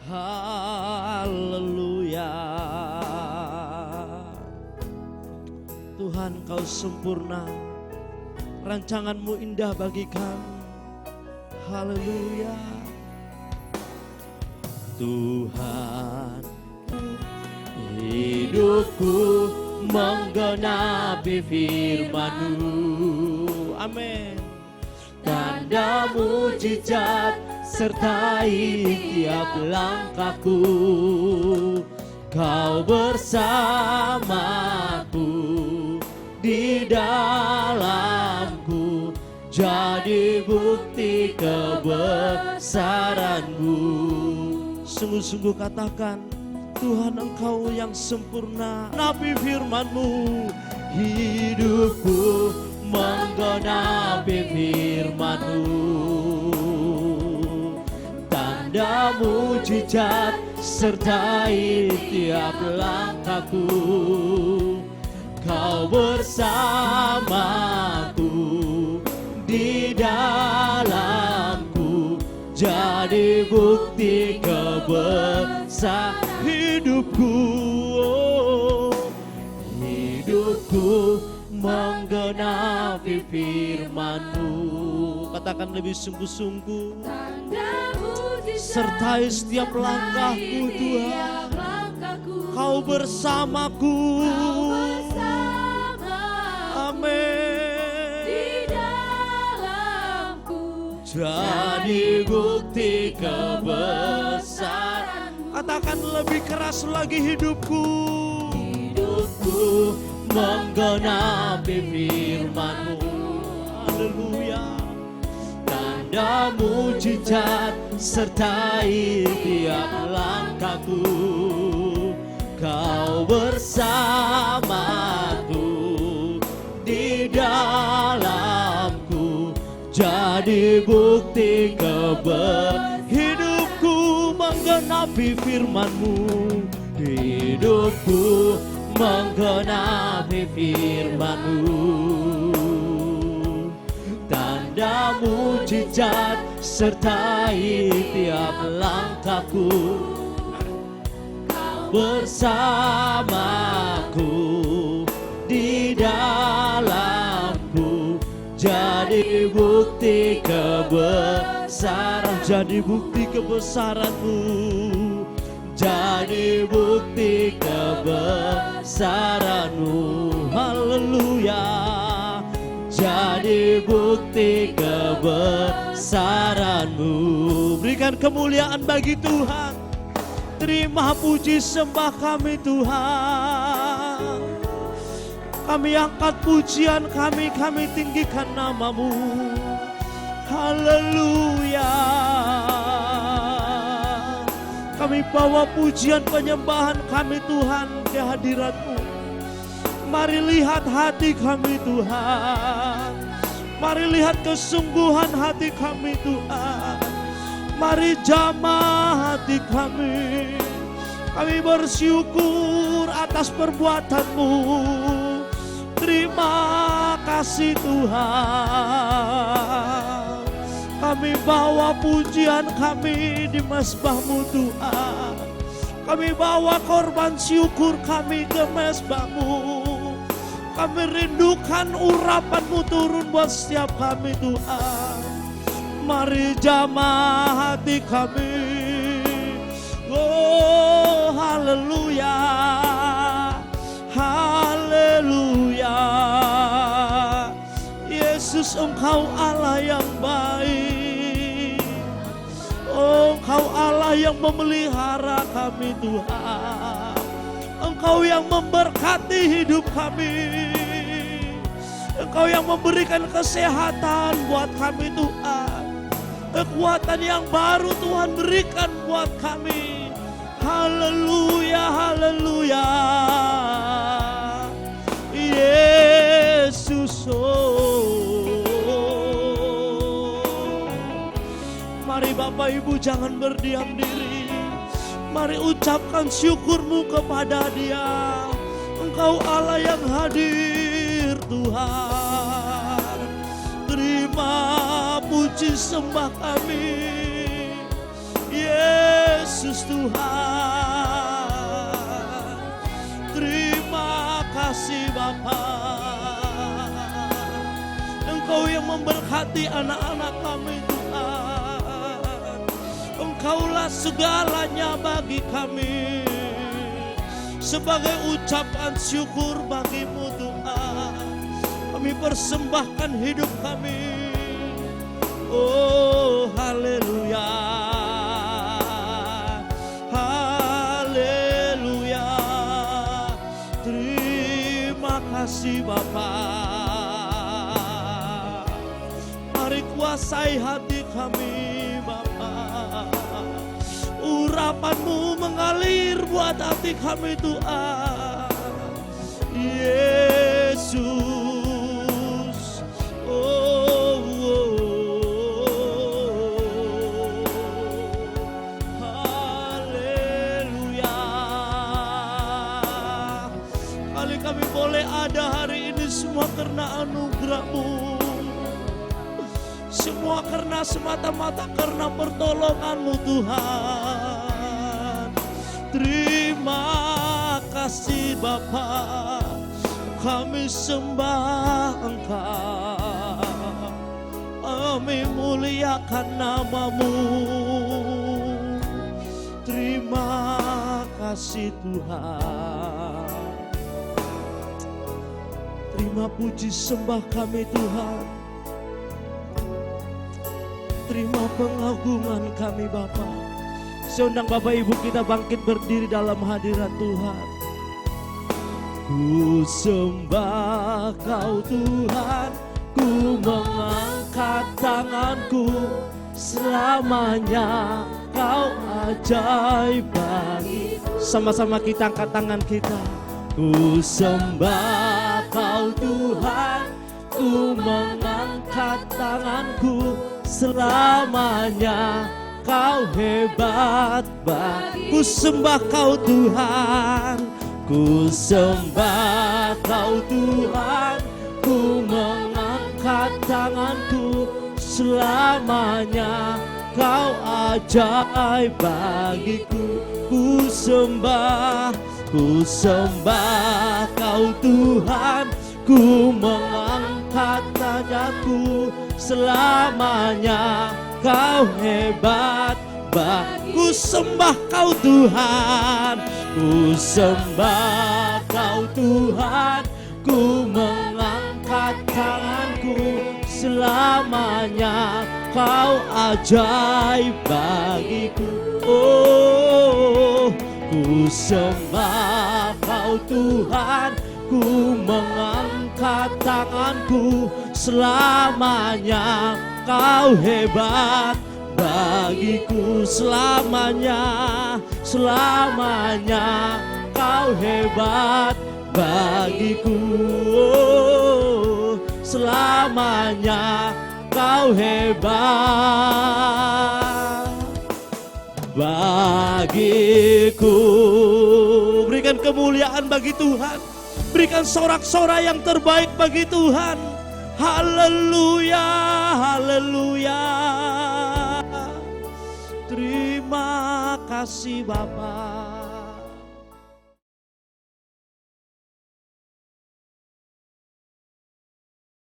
Haleluya. Tuhan, Kau sempurna, rancangan-Mu indah bagi kami. Haleluya. Tuhan, hidupku menggenapi firman-Mu. Amin. Tanda mujizat sertai tiap langkahku. Kau bersamaku di dalamku, jadi bukti kebesaran-Mu. Sungguh-sungguh katakan, Tuhan, Engkau yang sempurna. Nabi firman-Mu, hidupku menggenapi firman-Mu. Tanda mujizat sertai tiap langkahku. Kau bersamaku di dalamku, jadi bukti kebesaran hidupku. Hidupku menggenapi firman-Mu. Katakan lebih sungguh-sungguh. Sertai setiap langkahku Tuhan. Kau bersamaku. Amin. Di dalamku, jadi bukti kebesaran. Katakan lebih keras lagi, hidupku. Hidupku menggenapi firman-Mu. Haleluya. Tanda mujizat sertai tiap langkahku. Kau bersamaku di dalamku, jadi bukti hidupku menggenapi firman-Mu. Hidupku menggenapi firman-Mu. Tanda mujizat sertai tiap langkahku. Bersamaku di dalamku, jadi bukti kebesaran. Jadi bukti kebesaran-Mu. Jadi bukti kebesaran-Mu. Haleluya. Jadi bukti kebesaran-Mu. Berikan kemuliaan bagi Tuhan. Terima puji sembah kami Tuhan. Kami angkat pujian kami tinggikan nama-Mu. Haleluya. Kami bawa pujian penyembahan kami Tuhan ke hadirat-Mu. Mari lihat hati kami Tuhan. Mari lihat kesungguhan hati kami Tuhan. Mari jamah hati kami. Kami bersyukur atas perbuatan-Mu. Terima kasih Tuhan. Kami bawa pujian kami di mezbah-Mu Tuhan. Kami bawa korban syukur kami ke mezbah-Mu. Kami rindukan urapan-Mu turun buat setiap kami Tuhan. Mari jamah hati kami. Oh haleluya. Haleluya. Yesus, Engkau Allah yang baik. Oh, Engkau Allah yang memelihara kami Tuhan. Engkau yang memberkati hidup kami. Engkau yang memberikan kesehatan buat kami Tuhan. Kekuatan yang baru Tuhan berikan buat kami. Haleluya, haleluya. Yesus, mari Bapak Ibu jangan berdiam diri. Mari ucapkan syukur-Mu kepada Dia. Engkau Allah yang hadir Tuhan. Terima puji sembah kami, Yesus. Yesus Tuhan. Terima kasih Bapa. Engkau yang memberkati anak-anak kami Tuhan. Engkaulah segalanya bagi kami. Sebagai ucapan syukur bagimu Tuhan, kami persembahkan hidup kami. Oh haleluya, haleluya. Terima kasih Bapa. Mari kuasai hati kami Bapa. Urapan-Mu mengalir buat hati kami Tuhan. Yesus. Oh, haleluya. Kali kami boleh ada hari ini semua karena anugerah-Mu. Semua karena semata-mata karena pertolongan-Mu Tuhan. Terima kasih Bapa. Kami sembah Engkau. Kami muliakan nama-Mu. Terima kasih Tuhan. Terima puji sembah kami Tuhan. Terima pengagungan kami Bapa. Saya undang Bapak Ibu kita bangkit berdiri dalam hadirat Tuhan. Ku sembah Kau Tuhan, ku mengangkat tanganku, selamanya Kau ajaib bagiku. Sama-sama kita angkat tangan kita. Ku sembah Kau Tuhan, ku mengangkat tanganku, selamanya Kau hebat bagiku. Ku sembah Kau Tuhan, ku sembah Kau Tuhan, ku mengangkat tanganku, selamanya Kau ajaib bagiku. Ku sembah Kau Tuhan, ku mengangkat tanganku, selamanya Kau hebat bagiku. Ku sembah Kau Tuhan, ku sembah Kau Tuhan, ku mengangkat tanganku, selamanya Kau ajaib bagiku. Oh, ku sembah Kau Tuhan, ku mengangkat tanganku, selamanya Kau hebat bagiku. Selamanya, selamanya Kau hebat bagiku. Oh, selamanya Kau hebat bagiku. Berikan kemuliaan bagi Tuhan. Berikan sorak-sorai yang terbaik bagi Tuhan. Haleluya, haleluya. Terima kasih Bapa.